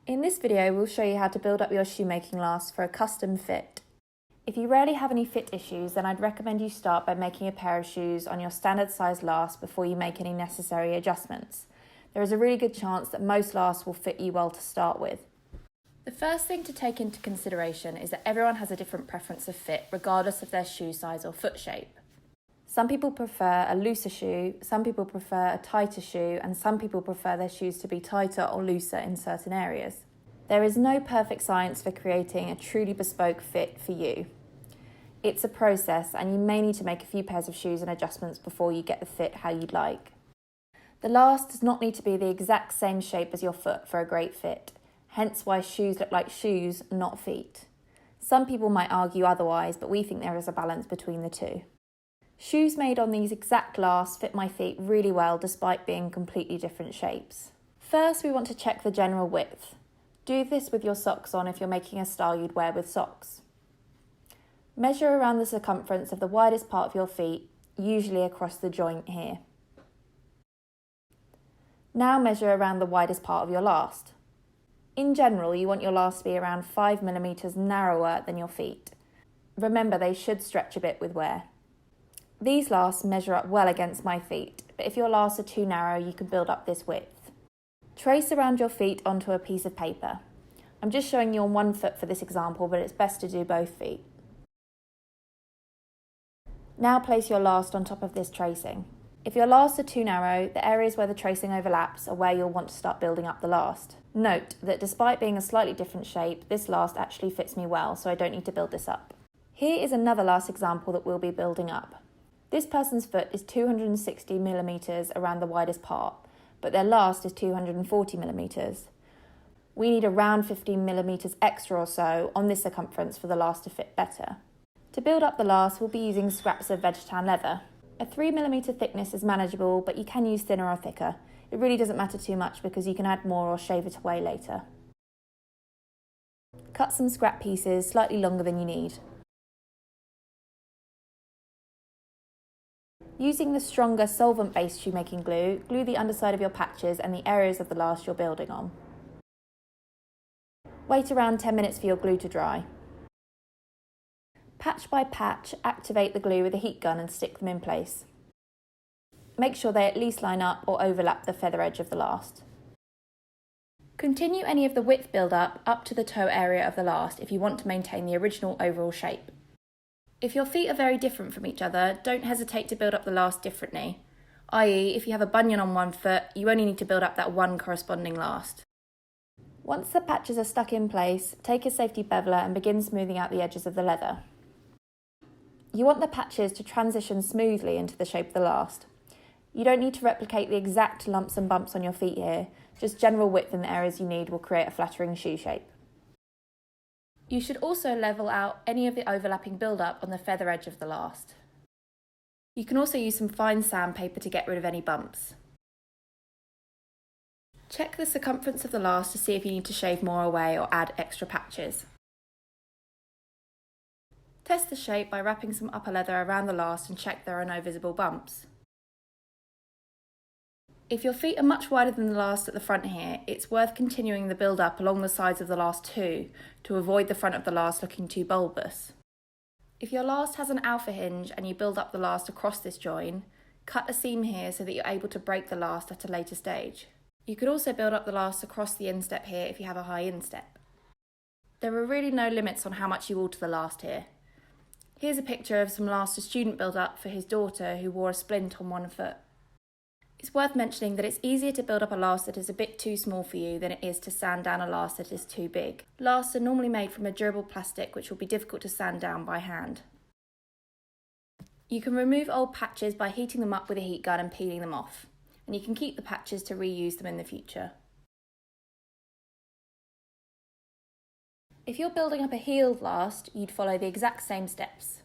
In this video, we'll show you how to build up your shoemaking last for a custom fit. If you rarely have any fit issues, then I'd recommend you start by making a pair of shoes on your standard size last before you make any necessary adjustments. There is a really good chance that most lasts will fit you well to start with. The first thing to take into consideration is that everyone has a different preference of fit regardless of their shoe size or foot shape. Some people prefer a looser shoe, some people prefer a tighter shoe, and some people prefer their shoes to be tighter or looser in certain areas. There is no perfect science for creating a truly bespoke fit for you. It's a process, and you may need to make a few pairs of shoes and adjustments before you get the fit how you'd like. The last does not need to be the exact same shape as your foot for a great fit, hence why shoes look like shoes, not feet. Some people might argue otherwise, but we think there is a balance between the two. Shoes made on these exact lasts fit my feet really well despite being completely different shapes. First, we want to check the general width. Do this with your socks on if you're making a style you'd wear with socks. Measure around the circumference of the widest part of your feet, usually across the joint here. Now measure around the widest part of your last. In general, you want your last to be around 5 mm narrower than your feet. Remember, they should stretch a bit with wear. These lasts measure up well against my feet, but if your lasts are too narrow, you can build up this width. Trace around your feet onto a piece of paper. I'm just showing you on one foot for this example, but it's best to do both feet. Now place your last on top of this tracing. If your lasts are too narrow, the areas where the tracing overlaps are where you'll want to start building up the last. Note that despite being a slightly different shape, this last actually fits me well, so I don't need to build this up. Here is another last example that we'll be building up. This person's foot is 260 mm around the widest part, but their last is 240 mm. We need around 15 mm extra or so on this circumference for the last to fit better. To build up the last, we'll be using scraps of veg-tan leather. A 3 mm thickness is manageable, but you can use thinner or thicker. It really doesn't matter too much because you can add more or shave it away later. Cut some scrap pieces slightly longer than you need. Using the stronger solvent-based shoemaking glue, glue the underside of your patches and the areas of the last you're building on. Wait around 10 minutes for your glue to dry. Patch by patch, activate the glue with a heat gun and stick them in place. Make sure they at least line up or overlap the feather edge of the last. Continue any of the width build-up up to the toe area of the last if you want to maintain the original overall shape. If your feet are very different from each other, don't hesitate to build up the last differently, i.e. if you have a bunion on one foot, you only need to build up that one corresponding last. Once the patches are stuck in place, take a safety beveler and begin smoothing out the edges of the leather. You want the patches to transition smoothly into the shape of the last. You don't need to replicate the exact lumps and bumps on your feet here, just general width in the areas you need will create a flattering shoe shape. You should also level out any of the overlapping build-up on the feather edge of the last. You can also use some fine sandpaper to get rid of any bumps. Check the circumference of the last to see if you need to shave more away or add extra patches. Test the shape by wrapping some upper leather around the last and check there are no visible bumps. If your feet are much wider than the last at the front here, it's worth continuing the build-up along the sides of the last too, to avoid the front of the last looking too bulbous. If your last has an alpha hinge and you build up the last across this join, cut a seam here so that you're able to break the last at a later stage. You could also build up the last across the instep here if you have a high instep. There are really no limits on how much you alter the last here. Here's a picture of some last a student built up for his daughter who wore a splint on one foot. It's worth mentioning that it's easier to build up a last that is a bit too small for you than it is to sand down a last that is too big. Lasts are normally made from a durable plastic which will be difficult to sand down by hand. You can remove old patches by heating them up with a heat gun and peeling them off, and you can keep the patches to reuse them in the future. If you're building up a heeled last, you'd follow the exact same steps.